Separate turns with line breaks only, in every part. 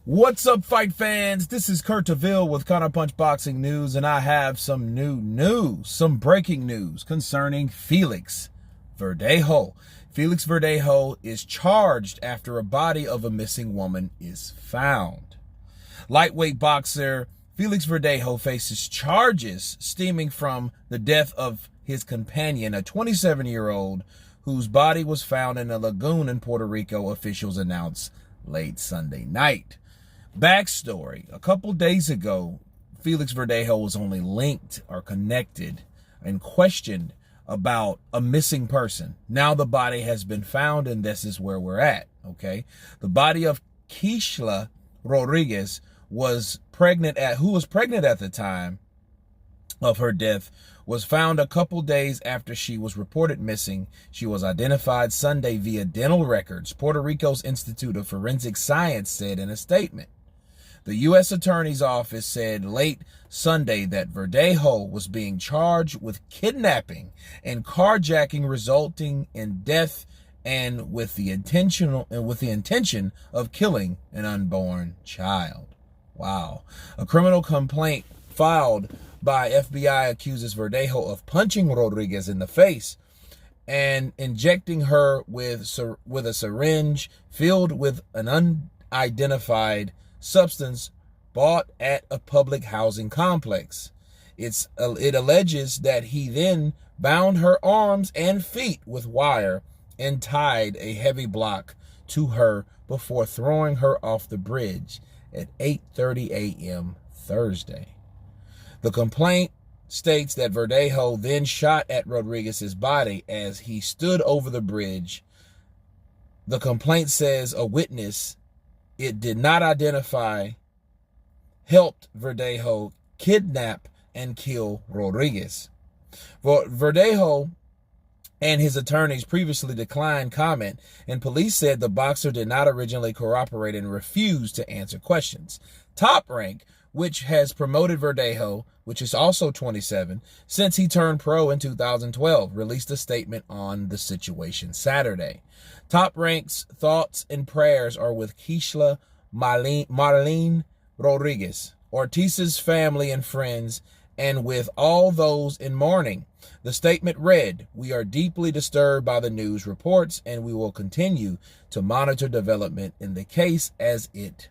What's up, fight fans? This is Kurt DeVille with Counterpunch Boxing News, and I have some some breaking news concerning Felix Verdejo. Felix Verdejo is charged after a body of a missing woman is found. Lightweight boxer Felix Verdejo faces charges stemming from the death of his companion, a 27-year-old whose body was found in a lagoon in Puerto Rico, officials announced late Sunday night. Backstory: a couple days ago, Felix Verdejo was only linked or connected and questioned about a missing person. Now the body has been found, and this is where we're at, okay? The body of Keishala Rodriguez who was pregnant at the time of her death, was found a couple days after she was reported missing. She was identified Sunday via dental records, Puerto Rico's Institute of Forensic Science said in a statement. The U.S. Attorney's Office said late Sunday that Verdejo was being charged with kidnapping and carjacking resulting in death and with the intention of killing an unborn child. Wow. A criminal complaint filed by FBI accuses Verdejo of punching Rodriguez in the face and injecting her with a syringe filled with an unidentified substance bought at a public housing complex. It alleges that he then bound her arms and feet with wire and tied a heavy block to her before throwing her off the bridge at 8:30 a.m. Thursday. The complaint states that Verdejo then shot at Rodriguez's body as he stood over the bridge. The complaint says a witness it did not identify helped Verdejo kidnap and kill Rodriguez. Verdejo and his attorneys previously declined comment, and police said the boxer did not originally cooperate and refused to answer questions. Top Rank, which has promoted Verdejo, which is also 27, since he turned pro in 2012, released a statement on the situation Saturday. Top Rank's thoughts and prayers are with Keishala Marlene Rodriguez, Ortiz's family and friends, and with all those in mourning. The statement read, "We are deeply disturbed by the news reports, and we will continue to monitor development in the case as it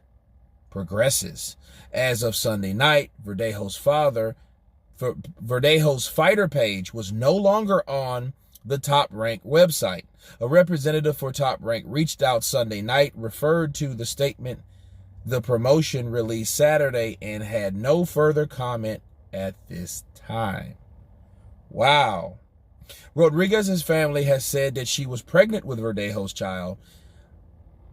progresses." As of Sunday night, Verdejo's fighter page was no longer on the Top Rank website. A representative for Top Rank reached out Sunday night, referred to the statement the promotion released Saturday, and had no further comment at this time. Wow. Rodriguez's family has said that she was pregnant with Verdejo's child.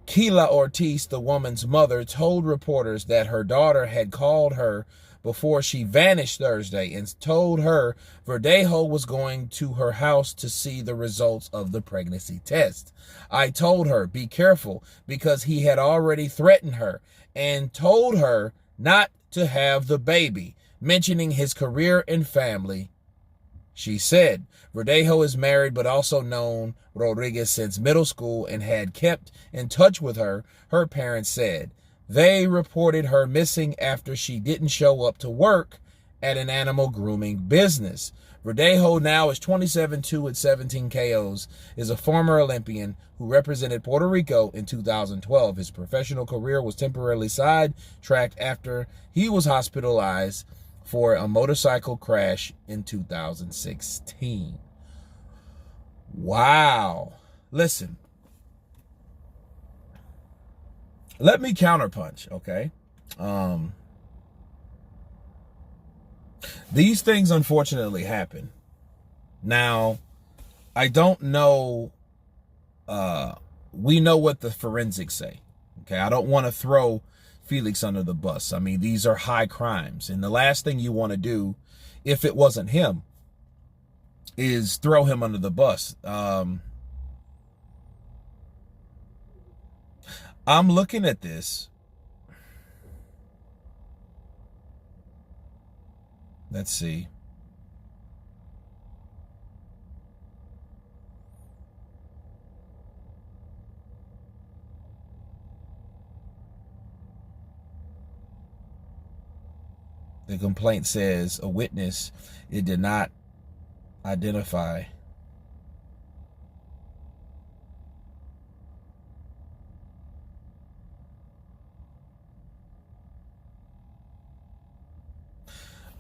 Keila Ortiz, the woman's mother, told reporters that her daughter had called her before she vanished Thursday and told her Verdejo was going to her house to see the results of the pregnancy test. "I told her, be careful, because he had already threatened her and told her not to have the baby, mentioning his career and family," she said. Verdejo is married but also known Rodriguez since middle school and had kept in touch with her, her parents said. They reported her missing after she didn't show up to work at an animal grooming business. Verdejo now is 27-2 with 17 KOs, is a former Olympian who represented Puerto Rico in 2012. His professional career was temporarily sidetracked after he was hospitalized for a motorcycle crash in 2016. Wow. Listen, let me counterpunch, okay? These things unfortunately happen. Now, I don't know, we know what the forensics say, okay? I don't want to throw Felix under the bus. I mean, these are high crimes, and the last thing you want to do, if it wasn't him, is throw him under the bus. I'm looking at this. Let's see. The complaint says a witness, it did not identify.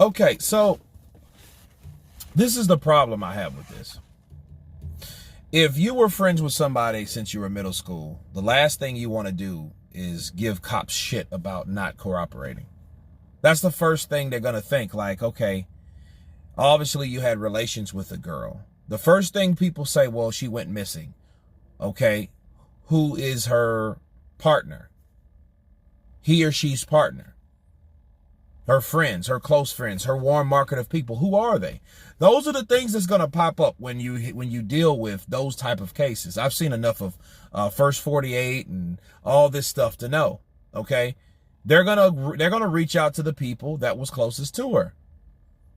Okay, so this is the problem I have with this. If you were friends with somebody since you were middle school, the last thing you want to do is give cops shit about not cooperating. That's the first thing they're going to think, like, okay, obviously you had relations with a girl. The first thing people say, well, she went missing. Okay, who is her partner? He or she's partner. Her friends, her close friends, her warm market of people. Who are they? Those are the things that's going to pop up when you deal with those type of cases. I've seen enough of First 48 and all this stuff to know. Okay, they're gonna reach out to the people that was closest to her.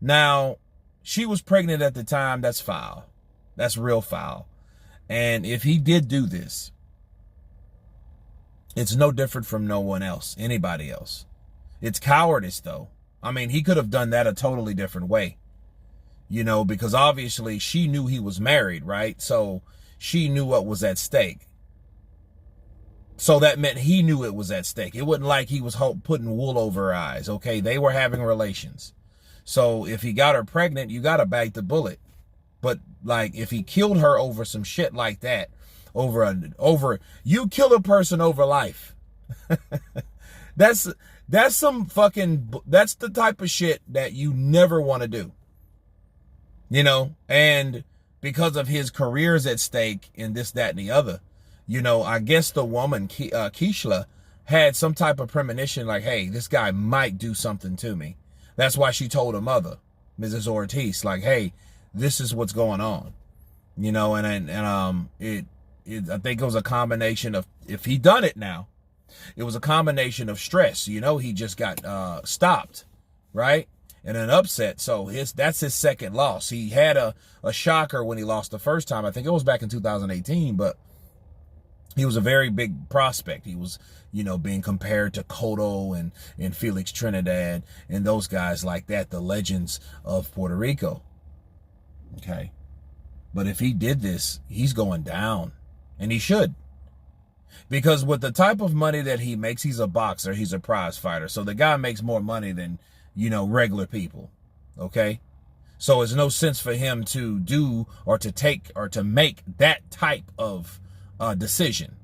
Now, she was pregnant at the time. That's foul. That's real foul. And if he did do this, it's no different from no one else, anybody else. It's cowardice, though. I mean, he could have done that a totally different way, you know, because obviously she knew he was married, right? So she knew what was at stake. So that meant he knew it was at stake. It wasn't like he was putting wool over her eyes. Okay, they were having relations. So if he got her pregnant, you got to bite the bullet. But like, if he killed her over some shit like that, you kill a person over life. That's the type of shit that you never want to do. You know, and because of his career's at stake and this, that, and the other, you know, I guess the woman, Keishala, had some type of premonition like, hey, this guy might do something to me. That's why she told her mother, Mrs. Ortiz, like, hey, this is what's going on. You know, I think it was a combination of, if he done it now, it was a combination of stress. You know, he just got stopped, right? And an upset. So that's his second loss. He had a shocker when he lost the first time. I think it was back in 2018, but he was a very big prospect. He was, you know, being compared to Cotto and Felix Trinidad and those guys like that, the legends of Puerto Rico. Okay. But if he did this, he's going down, and he should. Because with the type of money that he makes, he's a boxer, he's a prize fighter. So the guy makes more money than, you know, regular people. Okay. So it's no sense for him to do or to take or to make that type of decision,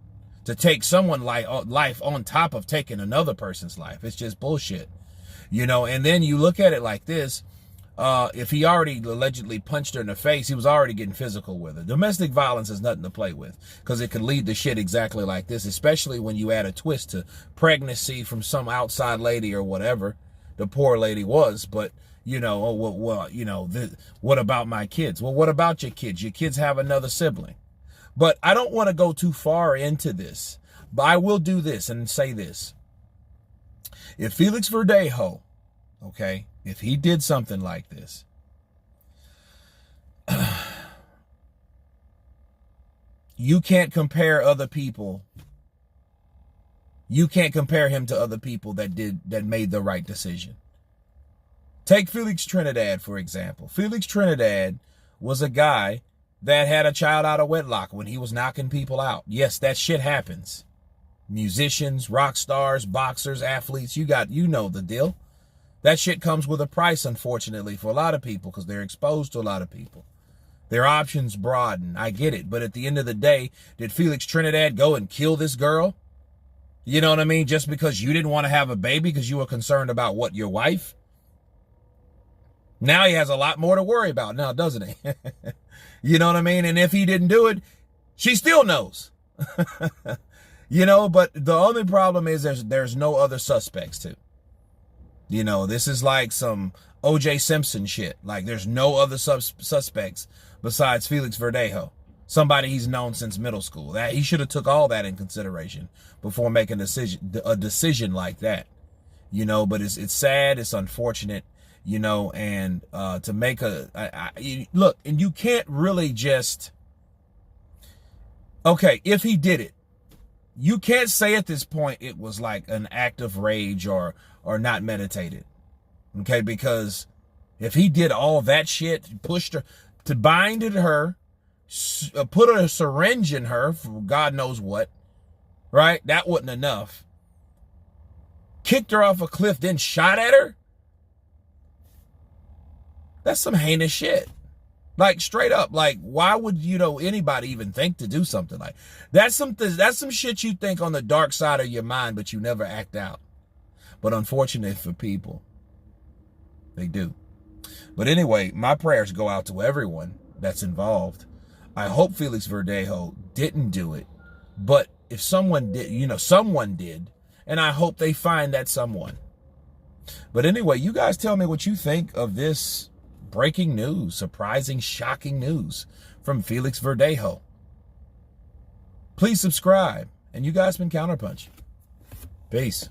to take someone's life on top of taking another person's life. It's just bullshit, you know. And then you look at it like this. If he already allegedly punched her in the face, he was already getting physical with her. Domestic violence is nothing to play with, because it could lead to shit exactly like this, especially when you add a twist to pregnancy from some outside lady or whatever the poor lady was. But, you know, well, you know, what about my kids? Well, what about your kids? Your kids have another sibling. But I don't want to go too far into this, but I will do this and say this. If Felix Verdejo, okay, if he did something like this, you can't compare other people. You can't compare him to other people that made the right decision. Take Felix Trinidad, for example. Felix Trinidad was a guy that had a child out of wedlock when he was knocking people out. Yes, that shit happens. Musicians, rock stars, boxers, athletes, you know the deal. That shit comes with a price, unfortunately, for a lot of people, because they're exposed to a lot of people. Their options broaden. I get it. But at the end of the day, did Felix Trinidad go and kill this girl? You know what I mean? Just because you didn't want to have a baby because you were concerned about what, your wife? Now he has a lot more to worry about now, doesn't he? You know what I mean? And if he didn't do it, she still knows. You know, but the only problem is there's no other suspects too. You know, this is like some O.J. Simpson shit. Like, there's no other suspects besides Felix Verdejo, somebody he's known since middle school. That he should have took all that in consideration before making a decision like that. You know, but it's sad, it's unfortunate. You know, and to make look, and you can't really just, okay, if he did it, you can't say at this point it was like an act of rage or not meditated. Okay, because if he did all that shit, pushed her, to bind her, put a syringe in her for God knows what, right? That wasn't enough. Kicked her off a cliff, then shot at her. That's some heinous shit. Like, straight up, like, why would, anybody even think to do something like that's some shit you think on the dark side of your mind, but you never act out. But unfortunately for people, they do. But anyway, my prayers go out to everyone that's involved. I hope Felix Verdejo didn't do it, but if someone did, someone did, and I hope they find that someone. But anyway, you guys tell me what you think of this breaking news, surprising, shocking news from Felix Verdejo. Please subscribe. And you guys been Counterpunch. Peace.